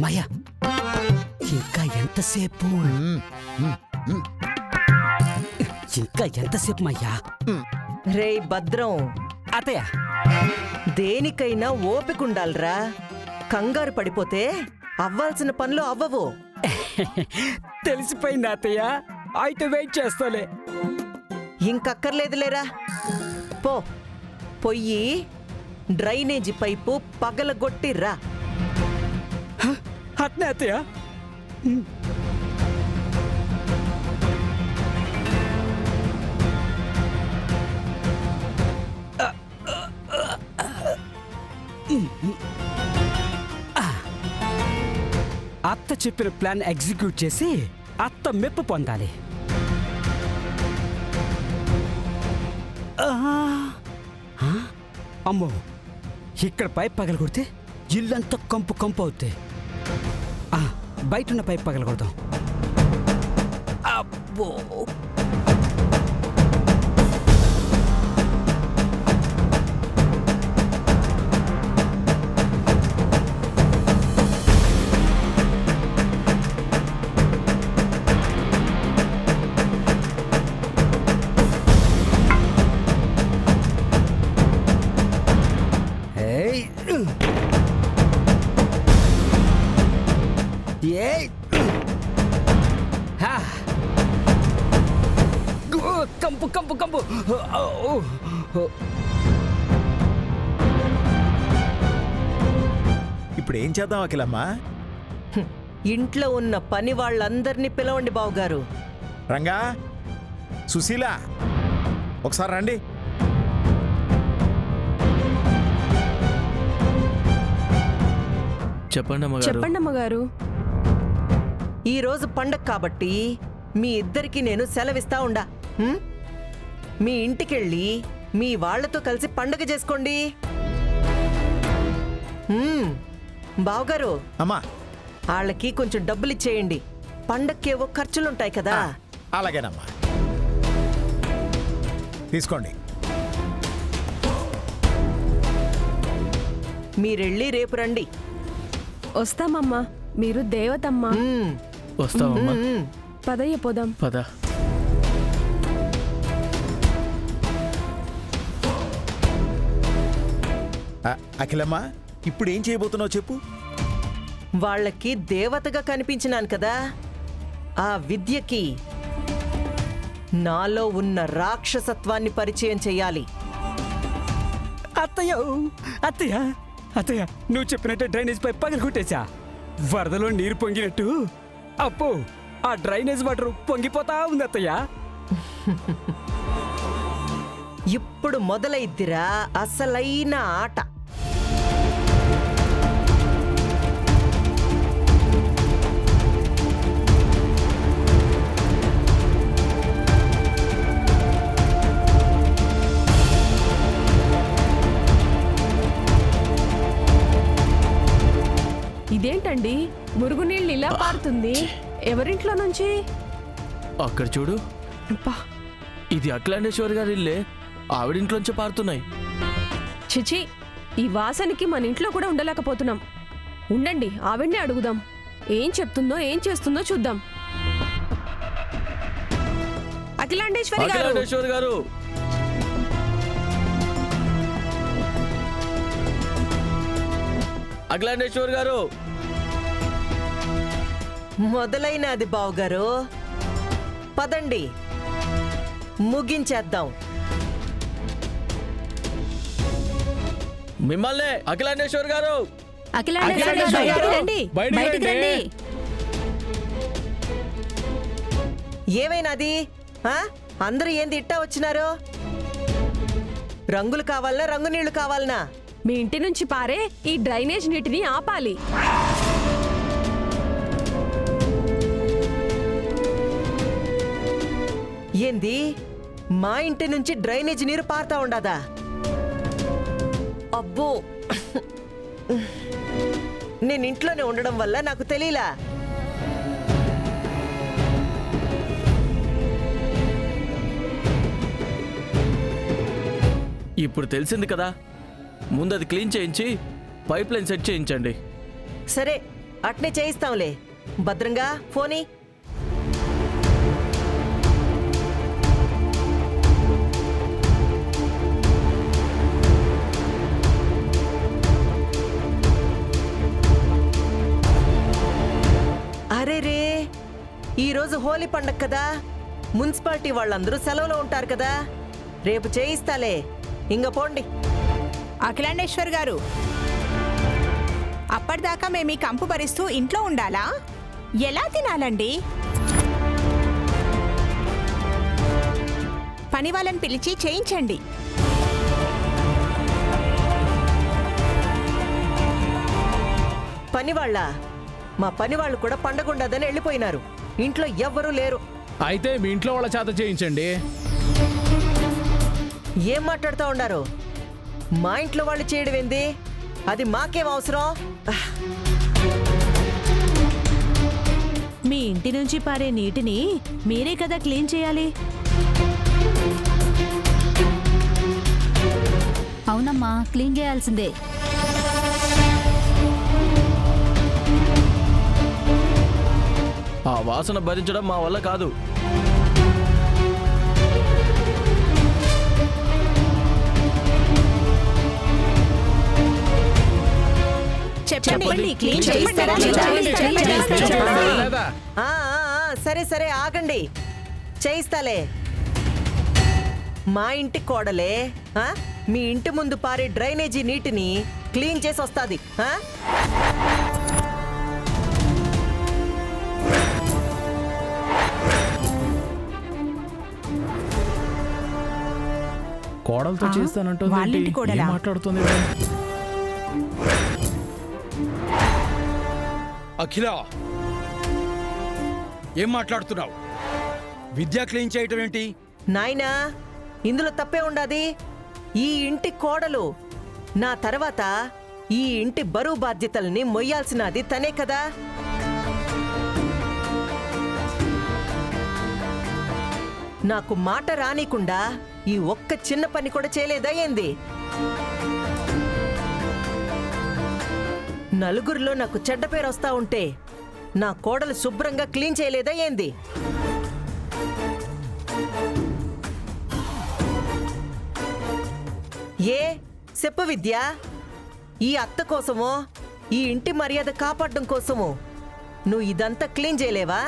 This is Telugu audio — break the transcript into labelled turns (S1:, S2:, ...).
S1: మాయా ఇంకా ఎంతసేపు ఇంకా ఎంతసేపు మాయా?
S2: రే భద్రం,
S1: అతయ్య
S2: దేనికైనా ఓపికండాలరా. కంగారు పడిపోతే అవ్వాల్సిన పనులు అవ్వవు.
S1: తెలిసిపోయింది అతయ్య, అయితే వెయిట్ చేస్తాలే.
S2: ఇంకక్కర్లేదులేరా. పో, పొయ్యి డ్రైనేజీ పైపు పగలగొట్టిర్రా.
S1: అట్నే అతయ్య. అత్త చెప్పిన ప్లాన్ ఎగ్జిక్యూట్ చేసి అత్త మెప్పు పొందాలి. అమ్మో, ఇక్కడ పైప్ పగలగొడితే ఇల్లంతా కంపు కంపు అవుతాయి. బయట ఉన్న పైప్ పగలగొడదాం. అబ్బో, కంపు కంపు కంపు.
S3: ఇప్పుడు ఏం చేద్దాం అఖిలమ్మా?
S2: ఇంట్లో ఉన్న పని వాళ్ళందరినీ పిలవండి బావగారు.
S3: రంగా, సుశీల, ఒకసారి రండి.
S4: చెప్పండి అమ్మగారు.
S2: ఈరోజు పండగ కాబట్టి మీ ఇద్దరికి నేను సెలవిస్తా ఉండా. మీ ఇంటికెళ్ళి మీ వాళ్లతో కలిసి పండగ చేసుకోండి. బావగారు,
S3: అమ్మా,
S2: వాళ్ళకి కొంచెం డబ్బులు ఇచ్చేయండి. పండక్కేవో ఖర్చులుంటాయి కదా.
S3: అలాగేనమ్మా, తీసుకోండి.
S2: మీరెళ్ళి రేపు రండి.
S4: వస్తామమ్మా, మీరు దేవతమ్మా.
S5: వస్తామమ్మా.
S4: పదయ్య పోదాం.
S5: పద.
S3: అఖిలమ్మా, ఇప్పుడు ఏం చేయబోతున్నావు చెప్పు.
S2: వాళ్ళకి దేవతగా కనిపించినాను కదా, ఆ విద్యకి నాలో ఉన్న రాక్షసత్వాన్ని పరిచయం చెయ్యాలి.
S1: అత్తయ్య అత్తయ్య అత్తయ్య, నువ్వు చెప్పినట్టే డ్రైనేజ్ పైప్ పగలగొట్టేశా. వరదలో నీరు పొంగినట్టు అప్పో ఆ డ్రైనేజ్ వాటర్ పొంగిపోతా ఉంది అత్తయ్య.
S2: ఇప్పుడు మొదలైద్దిరా అసలైన ఆట.
S4: ఇదేంటండి, మురుగునీళ్ళు ఇలా పారుతుంది? ఎవరింట్లో నుంచి?
S5: అక్కడ చూడు,
S4: అబ్బా,
S5: ఇది అఖిలాండేశ్వరి గారి ఇల్లే. ఆవిడింట్లోంచి పారుతున్నాయి.
S4: చిచి, ఈ వాసనకి మన ఇంట్లో కూడా ఉండలేకపోతున్నాం. ఉండండి, ఆవిడ్నే అడుగుదాం. ఏం చెప్తుందో ఏం చేస్తుందో చూద్దాం. అఖిలాండేశ్వరి గారు,
S5: అఖిలాండేశ్వరి గారు, అఖిలాండేశ్వరి గారు.
S2: మొదలైనది బావగారు, పదండి ముగించేద్దాం.
S5: మిమ్మల్నే అఖిలాండేశ్వరి గారు.
S2: ఏమైనాది? అందరూ ఏంది ఇట్టా వచ్చినారు? రంగులు కావాలనా, రంగు నీళ్లు కావాలనా?
S4: మీ ఇంటి నుంచి పారే ఈ డ్రైనేజ్ నీటిని ఆపాలి.
S2: ఏంది, మా ఇంటి నుంచి డ్రైనేజ్ నీరు పారుతా ఉండదా? అబ్బో, నేను ఇంట్లోనే ఉండడం వల్ల నాకు తెలియలా.
S5: ఇప్పుడు తెలిసింది కదా, ముందు అది క్లీన్ చేయించి పైప్ లైన్ సెట్ చేయించండి.
S2: సరే, అట్నే చేయిస్తాంలే. భద్రంగా ఫోనీ. అరే రే, ఈరోజు హోలీ పండగ కదా, మున్సిపాలిటీ వాళ్ళందరూ సెలవులో ఉంటారు కదా. రేపు చేయిస్తాలే, ఇంక పోండి.
S6: అఖిలాండేశ్వర్ గారు, అప్పటిదాకా మేము ఈ కంపు భరిస్తూ ఇంట్లో ఉండాలా? ఎలా తినాలండి? పని వాళ్ళని పిలిచి చేయించండి.
S2: పనివాళ్ళ? మా పనివాళ్ళు కూడా పండగ ఉండదని వెళ్ళిపోయినారు. ఇంట్లో ఎవ్వరూ లేరు.
S7: అయితే మీ ఇంట్లో వాళ్ళ చేత చేయించండి.
S2: ఏం మాట్లాడుతూ ఉన్నారు? మా ఇంట్లో వాళ్ళు చేయడం ఏంది? అది మాకేం అవసరం?
S8: మీ ఇంటి నుంచి పారే నీటిని మీరే కదా క్లీన్ చేయాలి.
S9: అవునమ్మా, క్లీన్ చేయాల్సిందే.
S5: ఆ వాసన భరించడం మా వల్ల కాదు.
S6: చెప్పండి, క్లీన్ చేయిస్తారా?
S7: లేదా?
S2: సరే సరే ఆగండి, చేయిస్తాలే. మా ఇంటి కోడలే మీ ఇంటి ముందు పారే డ్రైనేజీ నీటిని క్లీన్ చేసి వస్తుంది.
S7: కోడలతో చేస్తానంటుంది.
S6: వాళ్ళింటి కోడలా?
S7: మాట్లాడుతుంది.
S10: అఖిల, ఏం మాట్లాడుతున్నావు? విద్య క్లీన్ చేయటం ఏంటి?
S2: నాయనా, ఇందులో తప్పే ఉండాది. ఈ ఇంటి కోడలు. నా తర్వాత ఈ ఇంటి బరువు బాధ్యతల్ని మొయ్యాల్సినది తనే కదా. నాకు మాట రానికుండా ఈ ఒక్క చిన్న పని కూడా చేయలేదా ఏంది? నలుగురిలో నాకు చెడ్డ పేరు వస్తా ఉంటే నా కోడలు శుభ్రంగా క్లీన్ చేయలేదా ఏంది? ఏ చెప్పు విద్య, ఈ అత్త కోసమో ఈ ఇంటి మర్యాద కాపాడడం కోసమో నువ్వు ఇదంతా క్లీన్ చేయలేవా?